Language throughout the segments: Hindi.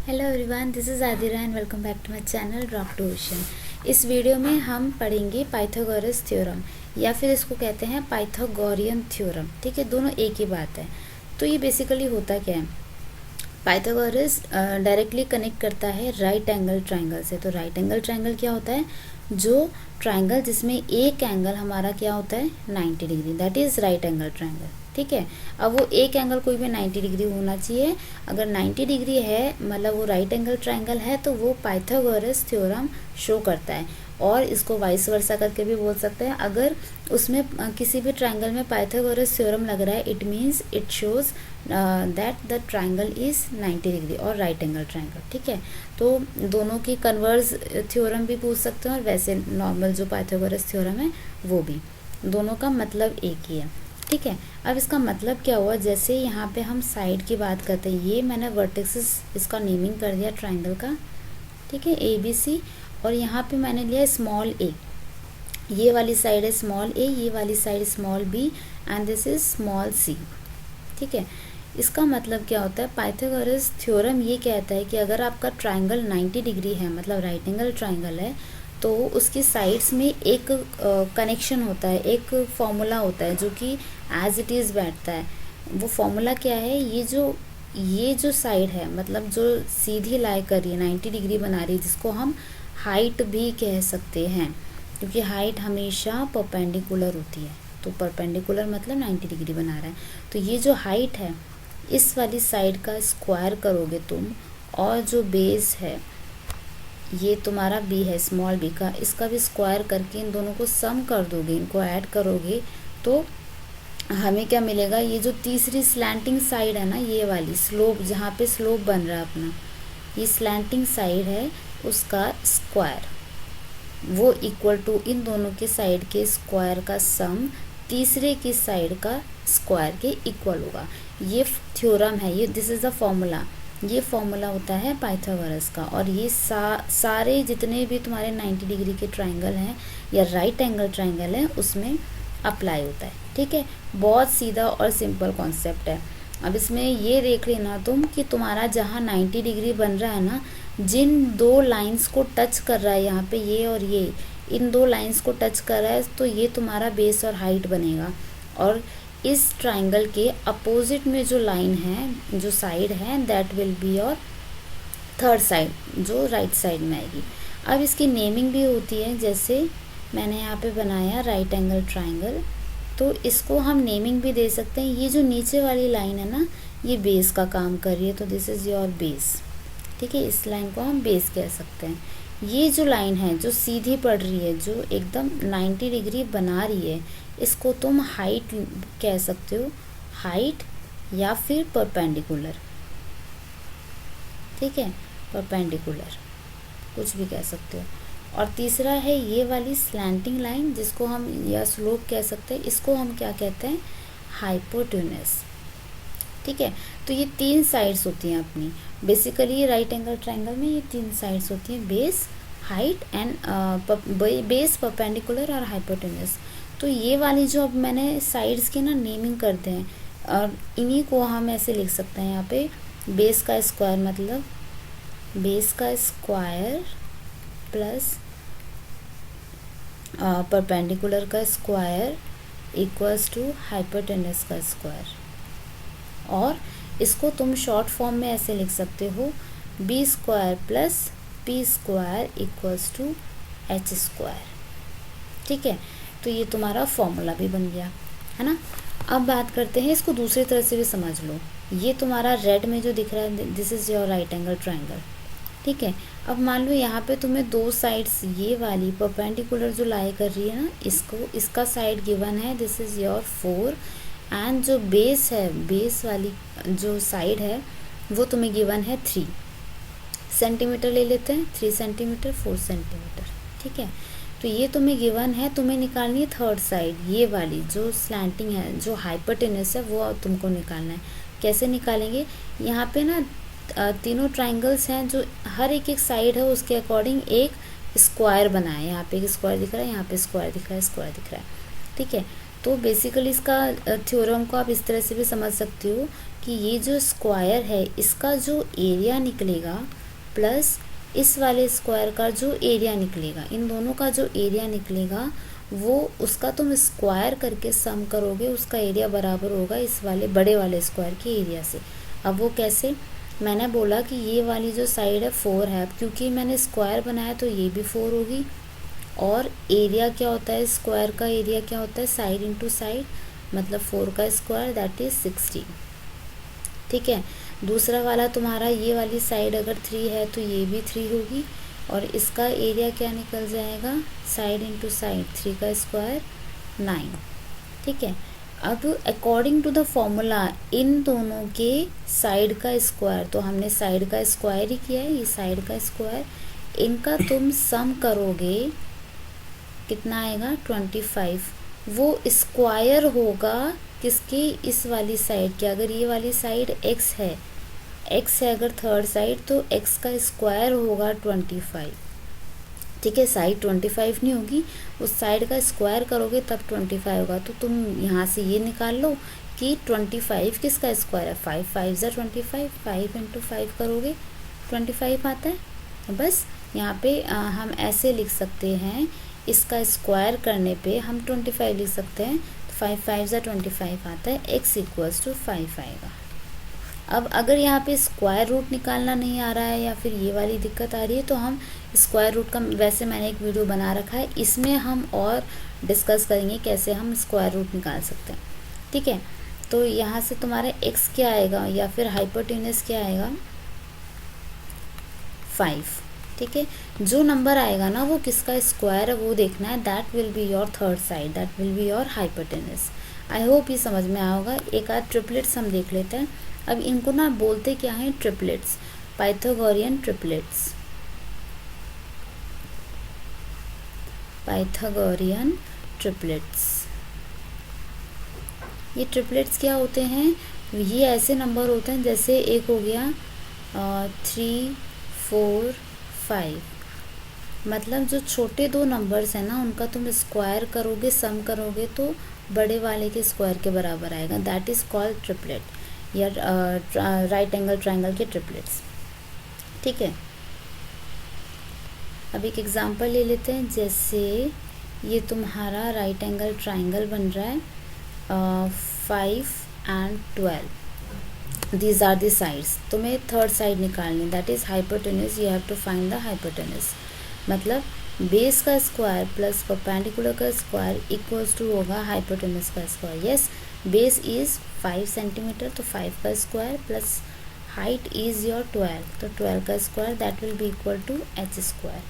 Hello everyone, this is Adira and welcome back to my channel drop to ocean. इस वीडियो में हम पढ़ेंगे पाइथागोरस थ्योरम या फिर इसको कहते हैं पाइथागोरियन थ्योरम। ठीक है, दोनों एक ही बात है। तो ये बेसिकली होता क्या है, पाइथागोरस डायरेक्टली कनेक्ट करता है राइट एंगल ट्राइंगल से। तो राइट एंगल ट्राइंगल क्या होता है, जो ट्राइंगल जिसमें एक एंगल हमारा क्या होता है 90 degree, that is right angle triangle. ठीक है, अब वो एक एंगल कोई भी 90 डिग्री होना चाहिए। अगर 90 डिग्री है मतलब वो राइट एंगल ट्राइंगल है तो वो पाइथागोरस थ्योरम शो करता है। और इसको वाइस वर्सा करके भी बोल सकते हैं। अगर उसमें किसी भी ट्राइंगल में पाइथागोरस थ्योरम लग रहा है, it means it shows that the triangle is 90 degree और राइट एंगल ट्राइंगल। ठीक है, तो दोनों की कन्वर्स थ्योरम भी पूछ सकते हैं और वैसे नॉर्मल जो पाइथागोरस थ्योरम है वो भी, दोनों का मतलब एक ही है। ठीक है, अब इसका मतलब क्या हुआ, जैसे यहाँ पे हम साइड की बात करते हैं, ये मैंने वर्टेक्सेस इसका नेमिंग कर दिया ट्राइंगल का। ठीक है, ABC, और यहाँ पे मैंने लिया स्मॉल a। ये वाली साइड है स्मॉल a, ये वाली side small b and this is small c। ठीक है, इसका मतलब क्या होता है, पाइथागोरस थ्योरम ये कहता है कि अगर आपका ट्राइंगल 90 डिग्री है, मतलब राइट एंगल ट्राइंगल है, तो उसकी साइड्स में एक कनेक्शन होता है, एक फॉर्मूला होता है जो कि एज इट इज़ बैठता है। वो फॉर्मूला क्या है, ये जो साइड है, मतलब जो सीधी लाई कर रही है 90 डिग्री बना रही है, जिसको हम हाइट भी कह सकते हैं, क्योंकि हाइट हमेशा परपेंडिकुलर होती है। तो परपेंडिकुलर मतलब 90 डिग्री बना रहा है। तो ये जो हाइट है, इस वाली साइड का स्क्वायर करोगे तुम, और जो बेस है ये तुम्हारा b है स्मॉल b का, इसका भी स्क्वायर करके इन दोनों को सम कर दोगे, इनको ऐड करोगे, तो हमें क्या मिलेगा, ये जो तीसरी स्लैंटिंग साइड है ना, ये वाली स्लोप, जहाँ पे स्लोप बन रहा है अपना, ये स्लैंटिंग साइड है, उसका स्क्वायर वो इक्वल टू इन दोनों के साइड के स्क्वायर का सम तीसरे की साइड का स्क्वायर के इक्वल होगा। ये थ्योरम है, ये दिस इज़ द फॉर्मूला। ये फॉर्मूला होता है पाइथागोरस का, और ये सारे जितने भी तुम्हारे 90 डिग्री के ट्राइंगल हैं या राइट एंगल ट्राइंगल हैं उसमें अप्लाई होता है। ठीक है, बहुत सीधा और सिंपल कॉन्सेप्ट है। अब इसमें ये देख लेना तुम कि तुम्हारा जहाँ 90 डिग्री बन रहा है ना, जिन दो लाइंस को टच कर रहा है, यहाँ पे ये और ये, इन दो लाइंस को टच कर रहा है, तो ये तुम्हारा बेस और हाइट बनेगा। और इस ट्राइंगल के अपोजिट में जो लाइन है, जो साइड है, that will be your third side, जो राइट साइड में आएगी। अब इसकी नेमिंग भी होती है, जैसे मैंने यहाँ पे बनाया राइट एंगल ट्राइंगल, तो इसको हम नेमिंग भी दे सकते हैं। ये जो नीचे वाली लाइन है ना, ये बेस का काम कर रही है, तो दिस इज़ योर बेस। ठीक है, इस लाइन को हम बेस कह सकते हैं। ये जो लाइन है जो सीधी पड़ रही है, जो एकदम 90 डिग्री बना रही है, इसको तुम हाइट कह सकते हो, हाइट या फिर परपेंडिकुलर। ठीक है, परपेंडिकुलर कुछ भी कह सकते हो। और तीसरा है ये वाली स्लैंटिंग लाइन, जिसको हम या स्लोप कह सकते हैं, इसको हम क्या कहते हैं, हाइपोटेन्यूस। ठीक है, तो ये तीन साइड्स होती हैं अपनी, बेसिकली राइट एंगल ट्राइंगल में ये तीन साइड्स होती हैं, base, height and base, perpendicular और हाइपोटेन्यूस। तो ये वाली जो अब मैंने साइड्स की ना नेमिंग करते हैं, और इन्हीं को हम ऐसे लिख सकते हैं यहाँ पे, बेस का स्क्वायर मतलब बेस का स्क्वायर प्लस परपेंडिकुलर का स्क्वायर इक्वल्स टू हाइपोटेन्यूस का स्क्वायर। और इसको तुम शॉर्ट फॉर्म में ऐसे लिख सकते हो, B square plus P square equals to H square. ठीक है, तो ये तुम्हारा फॉर्मूला भी बन गया है ना। अब बात करते हैं, इसको दूसरी तरह से भी समझ लो। ये तुम्हारा रेड में जो दिख रहा है, this is your right angle triangle. ठीक है, अब मान लो यहाँ पे तुम्हें दो साइड्स, ये वाली परपेंडिकुलर जो लाई कर रही है ना, इसका साइड गिवन है, दिस इज़ योर 4, एंड जो बेस है, बेस वाली जो साइड है वो तुम्हें गिवन है 3 सेंटीमीटर ले लेते हैं, 3 सेंटीमीटर 4 सेंटीमीटर। ठीक है, तो ये तुम्हें गिवन है, तुम्हें निकालनी है थर्ड साइड, ये वाली जो स्लैंटिंग है, जो हाइपोटेन्यूस है, वो तुमको निकालना है। कैसे निकालेंगे, यहाँ पे ना तीनों ट्राइंगल्स हैं, जो हर एक साइड है उसके अकॉर्डिंग एक स्क्वायर बना है। यहाँ पे एक स्क्वायर दिख रहा है, यहाँ पे स्क्वायर दिख रहा है, स्क्वायर दिख रहा है। ठीक है, तो बेसिकली इसका थ्योरम को आप इस तरह से भी समझ सकते हो कि ये जो स्क्वायर है इसका जो एरिया निकलेगा प्लस इस वाले स्क्वायर का जो एरिया निकलेगा, इन दोनों का जो एरिया निकलेगा वो उसका तुम स्क्वायर करके सम करोगे, उसका एरिया बराबर होगा इस वाले बड़े वाले स्क्वायर के एरिया से। अब वो कैसे, मैंने बोला कि ये वाली जो साइड है 4 है, क्योंकि मैंने स्क्वायर बनाया तो ये भी 4 होगी। और एरिया क्या होता है, स्क्वायर का एरिया क्या होता है, साइड इंटू साइड, मतलब 4 का स्क्वायर दैट इज 60। ठीक है, दूसरा वाला तुम्हारा ये वाली साइड अगर 3 है तो ये भी 3 होगी, और इसका एरिया क्या निकल जाएगा, साइड इंटू साइड 3 का स्क्वायर 9। ठीक है, अब अकॉर्डिंग टू द फॉर्मूला इन दोनों के साइड का स्क्वायर, तो हमने साइड का स्क्वायर ही किया है, ये साइड का स्क्वायर, इनका तुम सम करोगे कितना आएगा 25। वो स्क्वायर होगा किसके, इस वाली साइड के, अगर ये वाली साइड x है अगर थर्ड साइड तो x का स्क्वायर होगा 25। ठीक है, साइड 25 नहीं होगी, उस साइड का स्क्वायर करोगे तब 25 होगा। तो तुम यहाँ से ये निकाल लो कि 25 किसका स्क्वायर है, 5 5 ज़ा 25, 5 इंटू 5 करोगे 25 आता है। बस यहाँ पे हम ऐसे लिख सकते हैं, इसका स्क्वायर करने पे हम 25 लिख सकते हैं, तो 5 5 ज़ा 25 आता है, x इक्वल्स टू 5 आएगा। अब अगर यहाँ पे स्क्वायर रूट निकालना नहीं आ रहा है या फिर ये वाली दिक्कत आ रही है तो हम स्क्वायर रूट का, वैसे मैंने एक वीडियो बना रखा है, इसमें हम और डिस्कस करेंगे कैसे हम स्क्वायर रूट निकाल सकते हैं। ठीक है, तो यहाँ से तुम्हारा x क्या आएगा या फिर हाइपोटेन्यूस क्या आएगा 5। ठीक है, जो नंबर आएगा ना वो किसका स्क्वायर है वो देखना है, that will be your third side, that will be your hypotenuse. I hope ये समझ में आया होगा। एक आध ट्रिपलेट्स हम देख लेते हैं। अब इनको ना बोलते क्या है, triplets, Pythagorean triplets, Pythagorean triplets. ये ट्रिपलेट्स क्या होते हैं, ये ऐसे नंबर होते हैं जैसे एक हो गया 3 4 5, मतलब जो छोटे दो नंबर्स हैं ना उनका तुम स्क्वायर करोगे, सम करोगे तो बड़े वाले के स्क्वायर के बराबर आएगा, दैट इज़ कॉल्ड ट्रिपलेट, या राइट एंगल ट्रायंगल के ट्रिपलेट्स। ठीक है, अब एक एग्जांपल ले लेते हैं, जैसे ये तुम्हारा राइट एंगल ट्रायंगल बन रहा है 5 and 12, these are the sides. तुम्हें थर्ड साइड निकालनी, that is hypotenuse, you have to find the hypotenuse. मतलब बेस का स्क्वायर प्लस परपेंडिकुलर का स्क्वायर इक्वल्स टू होगा हाइपोटेन्यूस का square. Yes, base is 5 centimetre, तो 5 का square plus height is your 12, तो 12 का square that will be equal to h square.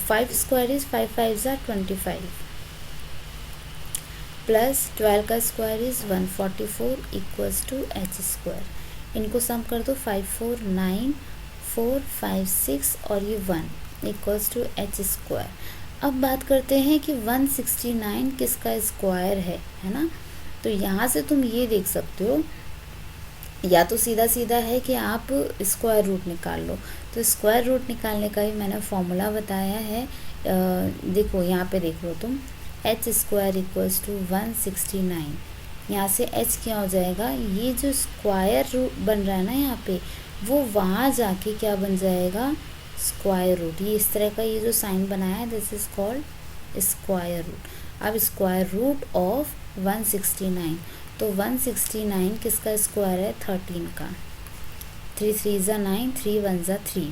5 square is 5 5 ज़ा 25 प्लस 12 का square is 144 equals to h square. इनको सम कर दो, 5 4 9 4 5 6 और ये 1 इक्वल्स टू h स्क्वायर। अब बात करते हैं कि 169 किसका स्क्वायर है ना। तो यहाँ से तुम ये देख सकते हो, या तो सीधा सीधा है कि आप स्क्वायर रूट निकाल लो, तो स्क्वायर रूट निकालने का ही मैंने फॉर्मूला बताया है। देखो यहाँ पे देख लो तुम, h स्क्वायर इक्वल्स टू 169, यहाँ से h क्या हो जाएगा, ये जो स्क्वायर रूट बन रहा है ना यहाँ पे, वो वहाँ जाके क्या बन जाएगा, स्क्वायर रूट। ये इस तरह का ये जो साइन बनाया है this is called square root. अब स्क्वायर रूट ऑफ 169, तो 169 किसका स्क्वायर है, 13 का। 3 3 ज़ा 9, 3 1 ज़ा 3,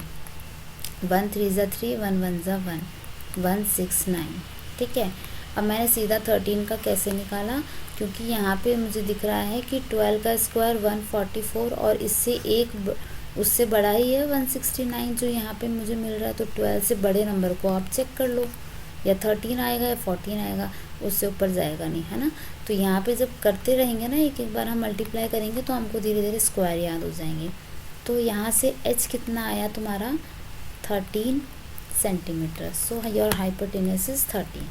1 3 ज़ा 3, 1 1 ज़ा 1, 169। ठीक है, अब मैंने सीधा 13 का कैसे निकाला, क्योंकि यहाँ पे मुझे दिख रहा है कि 12 का स्क्वायर 144 और इससे एक उससे बड़ा ही है 169 जो यहाँ पे मुझे मिल रहा है, तो 12 से बड़े नंबर को आप चेक कर लो, या 13 आएगा या 14 आएगा, उससे ऊपर जाएगा नहीं, है ना। तो यहाँ पे जब करते रहेंगे ना, एक एक बार हम मल्टीप्लाई करेंगे तो हमको धीरे धीरे स्क्वायर याद हो जाएंगे। तो यहाँ से h कितना आया तुम्हारा 13 centimetre, so your hypotenuse is 13।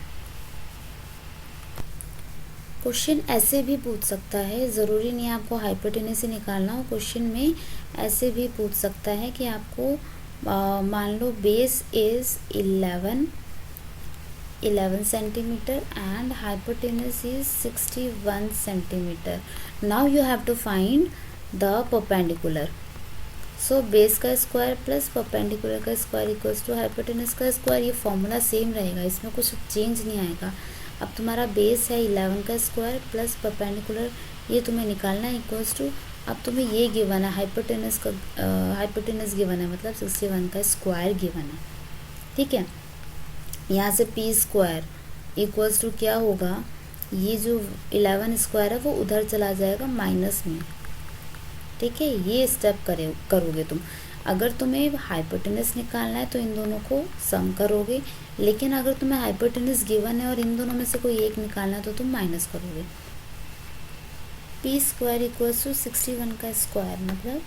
Question ऐसे भी पूछ सकता है, ज़रूरी नहीं आपको हाइपोटेन्यूस ही निकालना हो, क्वेश्चन में ऐसे भी पूछ सकता है कि आपको मान लो base is 11 centimetre and hypotenuse is 61 centimeter. Now you have to find the perpendicular. So base का स्क्वायर प्लस परपेंडिकुलर का स्क्वायर इक्वल्स टू हाइपोटेनस का स्क्वायर। ये फॉर्मूला सेम रहेगा, इसमें कुछ चेंज नहीं आएगा। अब तुम्हारा बेस है 11 का स्क्वायर प्लस परपेंडिकुलर, ये तुम्हें निकालना है इक्वल्स टू, अब तुम्हें ये गिवन है हाइपोटेनस का, हाइपोटेनस गिवन है मतलब 61 का स्क्वायर गिवन है। ठीक है, यहाँ से पी स्क्वायर इक्वल्स टू क्या होगा, ये जो 11 स्क्वायर है वो उधर चला जाएगा माइनस में। ठीक है, ये स्टेप करोगे तुम। अगर तुम्हें हाइपोटेनस निकालना है तो इन दोनों को सम करोगे, लेकिन अगर तुम्हें हाइपोटेनस गिवन है और इन दोनों में से कोई एक निकालना है तो तुम माइनस करोगे। पी स्क्वायर इक्वल्स टू 61 का स्क्वायर मतलब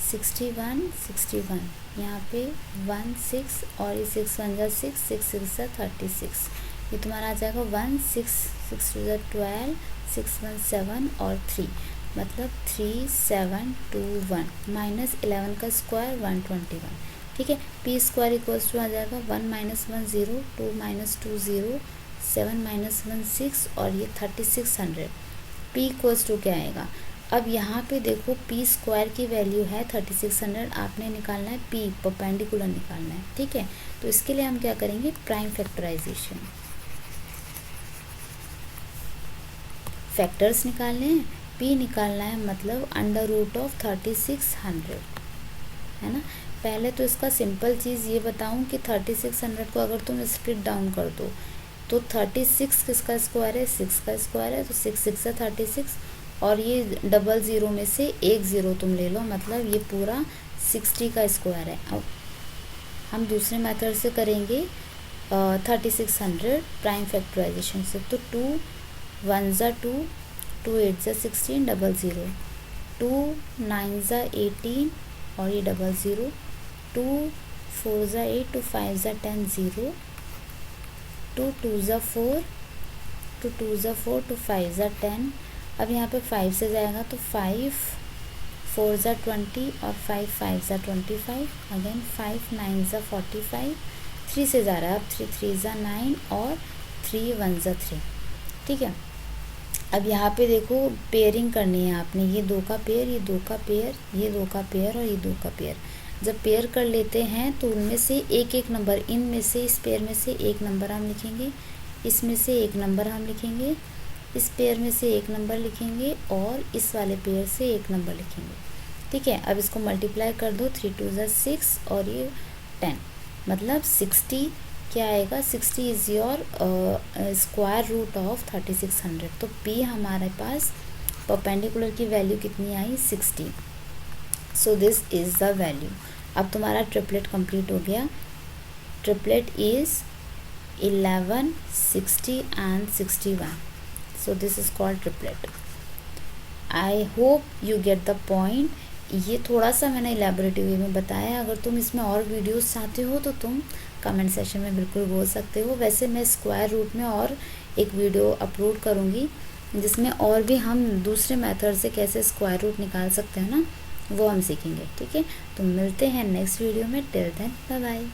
61 यहाँ पे 1 6 और ये 6 1 जा 6 6 6 जा 36, ये तुम्हारा आ जाएगा 1 6 6 2 जा 12 6 1 7 और 3 मतलब 3 7 2 1 माइनस 11 का स्क्वायर 121। ठीक है, पी स्क्वायर इक्वल्स टू आ जाएगा 1 माइनस 1 0 2 माइनस 2 0 7 माइनस 1 6 और ये 3600। पी इक्वल्स टू क्या आएगा, अब यहाँ पे देखो पी स्क्वायर की वैल्यू है 3600, आपने निकालना है पी परपेंडिकुलर निकालना है। ठीक है, तो इसके लिए हम क्या करेंगे, प्राइम फैक्टराइजेशन, फैक्टर्स निकालने हैं, पी निकालना है मतलब अंडर रूट ऑफ 3600 है ना। पहले तो इसका सिंपल चीज़ ये बताऊं कि 3600 को अगर तुम स्प्लिट डाउन कर दो तो 36 किसका स्क्वायर है, 6 का स्क्वायर है, तो 6 6 है 36 और ये डबल ज़ीरो में से एक ज़ीरो तुम ले लो मतलब ये पूरा 60 का स्क्वायर है। अब हम दूसरे मेथड से करेंगे 3600 प्राइम फैक्टराइजेशन से, तो 2 1 ज़ा 2 2 8 ज़ा 16 डबल ज़ीरो, 2 9 ज़ा 18 और ये डबल ज़ीरो, 2 4 ज़ा 8 2 5 ज़ा 10 ज़ीरो, 2 2 ज़ा 4 2 2 ज़ा 4 2 5 ज़ा 10। अब यहाँ पे 5 से जाएगा तो 5 4 ज़ा 20 और 5 5 ज़ा 25, अगेन 5 9 ज़ा 45, 3 से जा रहा है अब 3 3 ज़ा 9 और 3 1 ज़ा 3। ठीक है, अब यहाँ पे देखो पेयरिंग करनी है आपने, ये दो का पेयर, ये दो का पेयर, ये दो का पेयर और ये दो का पेयर। जब पेयर कर लेते हैं तो उनमें से एक एक नंबर, इनमें से इस पेयर में से एक नंबर हम लिखेंगे, इसमें से एक नंबर हम लिखेंगे, इस पेयर में से एक नंबर लिखेंगे और इस वाले पेयर से एक नंबर लिखेंगे। ठीक है, अब इसको मल्टीप्लाई कर दो, 3 2 ज़ा 6 और ये 10 मतलब 60 क्या आएगा, 60 is your square root of 3600। तो पी हमारे पास परपेंडिकुलर की वैल्यू कितनी आई, 60। So this is the value. अब तुम्हारा ट्रिपलेट कंप्लीट हो गया। Triplet is 11 60 and 61। So this is called triplet. I hope you get the point. ये थोड़ा सा मैंने इलेबोरेटिव वे में बताया, अगर तुम इसमें और वीडियोस चाहते हो तो तुम कमेंट सेक्शन में बिल्कुल बोल सकते हो। वैसे मैं स्क्वायर रूट में और एक वीडियो अपलोड करूँगी जिसमें और भी हम दूसरे मेथड से कैसे स्क्वायर रूट निकाल सकते हैं ना, वो हम सीखेंगे। ठीक है, तो मिलते हैं नेक्स्ट वीडियो में। Till then bye bye.